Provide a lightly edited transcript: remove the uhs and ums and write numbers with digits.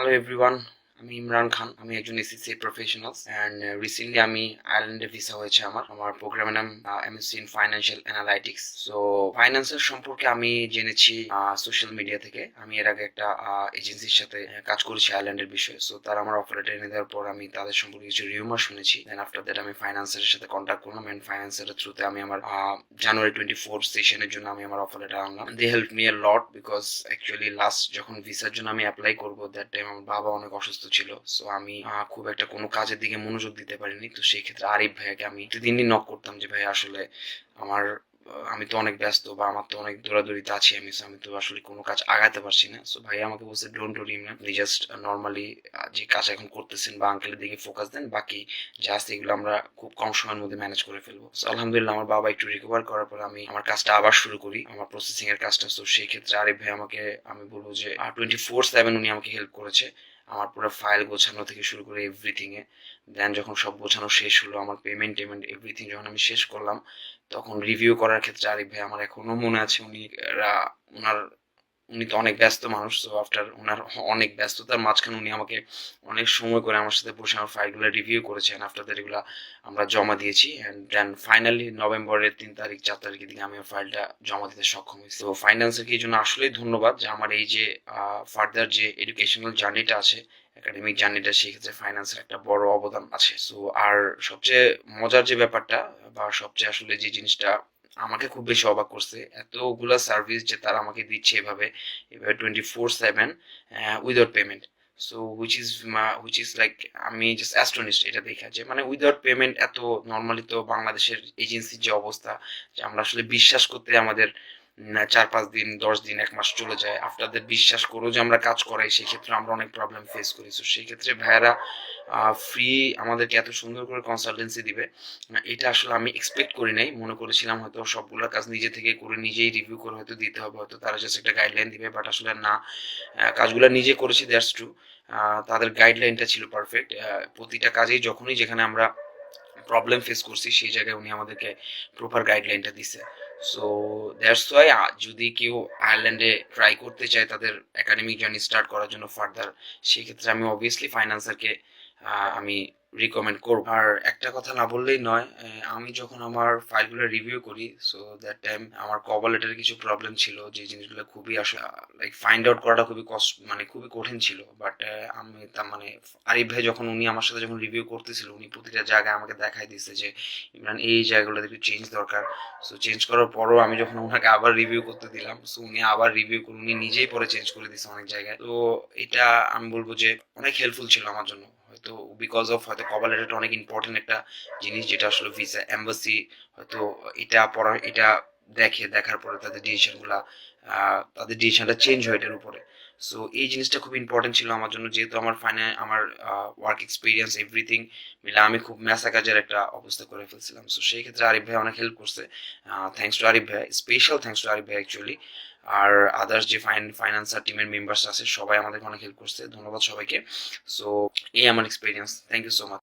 Hello everyone, আমি ইমরান খান। আমি একজন এসএসসি প্রফেশনালস অ্যান্ড রিসেন্টলি আমি আয়ারল্যান্ডে ভিসা হয়েছে আমার প্রোগ্রামের নাম MSc in financial analytics. So ফাইন্যান্সের সম্পর্কে আমি জেনেছি সোশ্যাল মিডিয়া থেকে। আমি এর আগে একটা এজেন্সির সাথে কাজ করেছি আয়ারল্যান্ডের বিষয়ে। সো তারা আমার অফার লেটার এনে দেওয়ার পর আমি তাদের সম্পর্কে কিছু রিউমার শুনেছি। দেন আফটার দ্যাট আমি ফাইন্যান্সের সাথে কন্ট্যাক্ট করলাম অ্যান্ড ফাইন্যান্সের থ্রুতে আমি আমার জানুয়ারি 24 সেশনের জন্য আমি আমার অফার লেটার আনলাম। They help me a lot because actually last যখন ভিসার জন্য আমি অ্যাপ্লাই করবো দ্যাট টাইম আমার বাবা অনেক অসুস্থ ছিল। সো আমি খুব একটা কোনো কাজের দিকে মনোযোগ দিতে পারিনি। তো সেই ক্ষেত্রে আরিফ ভাইয়াকে আমি প্রতিদিনই নক করতাম যে ভাই আসলে আমার আমি তো অনেক ব্যস্ত বা আমার তো অনেক দৌড়াদৌড়িতে আছি আমি তো আসলে কোনো কাজ আগাতে পারছি না। সো ভাই আমাকে বলছে ডোন্ট ওরি ম্যাম, আপনি জাস্ট নর্মালি যে কাজ এখন করতেছেন বা আঙ্কেলের দিকে ফোকাস দেন, বাকি যা আছে এগুলো আমরা খুব কম সময়ের মধ্যে ম্যানেজ করে ফেলবো। সো আলহামদুলিল্লাহ আমার বাবা একটু রিকভার করার পর আমি আমার কাজটা আবার শুরু করি, আমার প্রসেসিং এর কাজটা। তো সেই ক্ষেত্রে আরিফ ভাই আমাকে আমি বলবো যে 24/7 উনি আমাকে হেল্প করেছে আমার পুরো ফাইল গোছানো থেকে শুরু করে এভরিথিং এ। দেন যখন সব গোছানো শেষ হলো, আমার পেমেন্ট এভরিথিং যখন আমি শেষ করলাম, তখন রিভিউ করার ক্ষেত্রে আরিফ ভাই আমার এখনো মনে আছে ওনার উনি তো অনেক ব্যস্ত মানুষ। তো আফটার ওনার অনেক ব্যস্ততার মাঝখানে উনি আমাকে অনেক সময় করে আমার সাথে বসে আমার ফাইলগুলো রিভিউ করেছেন। আফটার দ্যাট এগুলো আমরা জমা দিয়েছি অ্যান্ড দেন ফাইনালি নভেম্বরের 3 তারিখ 4 তারিখের দিকে আমি আমার ফাইলটা জমা দিতে সক্ষম হয়েছি। তো ফাইন্যান্সের এই জন্য আসলেই ধন্যবাদ যে আমার এই যে ফার্দার যে এডুকেশনাল জার্নিটা আছে, একাডেমিক জার্নিটা, সেই ক্ষেত্রে ফাইন্যান্সের একটা বড় অবদান আছে। সো আর সবচেয়ে মজার যে ব্যাপারটা বা সবচেয়ে আসলে যে জিনিসটা আমাকে খুব বেশি অবাক করছে, এতগুলা সার্ভিস যে তারা আমাকে দিচ্ছে এভাবে এভাবে 24/7 without payment. So which is like আমি জাস্ট অ্যাস্টনিশড এটা দেখা, যে মানে উইদাউট পেমেন্ট এত নর্মালি তো বাংলাদেশের এজেন্সির যে অবস্থা, যে আমরা আসলে বিশ্বাস করতে আমাদের 4-5 দিন 10 দিন 1 মাস চলে যায়। আপনাদের বিশ্বাস করো যে আমরা কাজ করাই, সেই ক্ষেত্রে আমরা অনেক প্রবলেম ফেস করি। তো সেই ক্ষেত্রে ভাইয়ারা ফ্রি আমাদেরকে এত সুন্দর করে কনসালটেন্সি দিবে, এটা আসলে আমি এক্সপেক্ট করি নাই। মনে করেছিলাম হয়তো সবগুলো কাজ নিজে থেকে করে নিজেই রিভিউ করে হয়তো দিতে হবে, হয়তো তারা জাস্ট একটা গাইডলাইন দিবে, বাট আসলে না, কাজগুলো নিজে করেছি, দ্যাটস ট্রু। তাদের গাইডলাইনটা ছিল পারফেক্ট। প্রতিটা কাজেই যখনই যেখানে আমরা প্রবলেম ফেস করছি সেই জায়গায় উনি আমাদেরকে প্রপার গাইডলাইনটা দিছে। সো দ্যাটস ওয়াই যদি কেউ আয়ারল্যান্ডে ট্রাই করতে চায় তাদের একাডেমিক জার্নি স্টার্ট করার জন্য ফার্দার, সেই ক্ষেত্রে আমি অবভিয়াসলি ফাইন্যান্সারকে আমি রিকমেন্ড করব। আর একটা কথা না বললেই নয়, আমি যখন আমার ফাইলগুলো রিভিউ করি, সো দ্যাট টাইম আমার কভার লেটারে কিছু প্রবলেম ছিল, যে জিনিসগুলো খুবই আসলে লাইক ফাইন্ড আউট করাটা খুবই কষ্ট, মানে খুবই কঠিন ছিল। বাট আমি তার মানে আরিফ ভাই যখন উনি আমার সাথে যখন রিভিউ করতেছিল, উনি প্রতিটা জায়গায় আমাকে দেখাই দিচ্ছে যে ইমরান এই জায়গাগুলোতে একটু চেঞ্জ দরকার। সো চেঞ্জ করার পরও আমি যখন ওনাকে আবার রিভিউ করতে দিলাম, সো উনি আবার রিভিউ করে উনি নিজেই পরে চেঞ্জ করে দিচ্ছে অনেক জায়গায়। তো এটা আমি বলবো যে অনেক হেল্পফুল ছিল আমার জন্য। হয়তো বিকজ অফ হয়তো কভার লেটারটা অনেক ইম্পর্টেন্ট একটা জিনিস, যেটা আসলে ভিসা এম্বাসি হয়তো এটা দেখার পরে তাদের ডিসিশনটা চেঞ্জ হয় এটার উপরে। সো এই জিনিসটা খুব ইম্পর্টেন্ট ছিল আমার জন্য, যেহেতু আমার ওয়ার্ক এক্সপিরিয়েন্স এভরিথিং মিলে আমি খুব ম্যাসা কাজের একটা অবস্থা করে ফেলছিলাম। সো সেই ক্ষেত্রে আরিফ ভাই অনেক হেল্প করছে। থ্যাংকস টু আরিফ ভাই, স্পেশাল থ্যাংকস টু আরিফ ভাই অ্যাকচুয়ালি। আর আদার্স যে ফাইন্যান্সার টিমের মেম্বার্স আছে সবাই আমাদেরকে অনেক হেল্প করছে, ধন্যবাদ সবাইকে। সো এই আমার experience, thank you so much.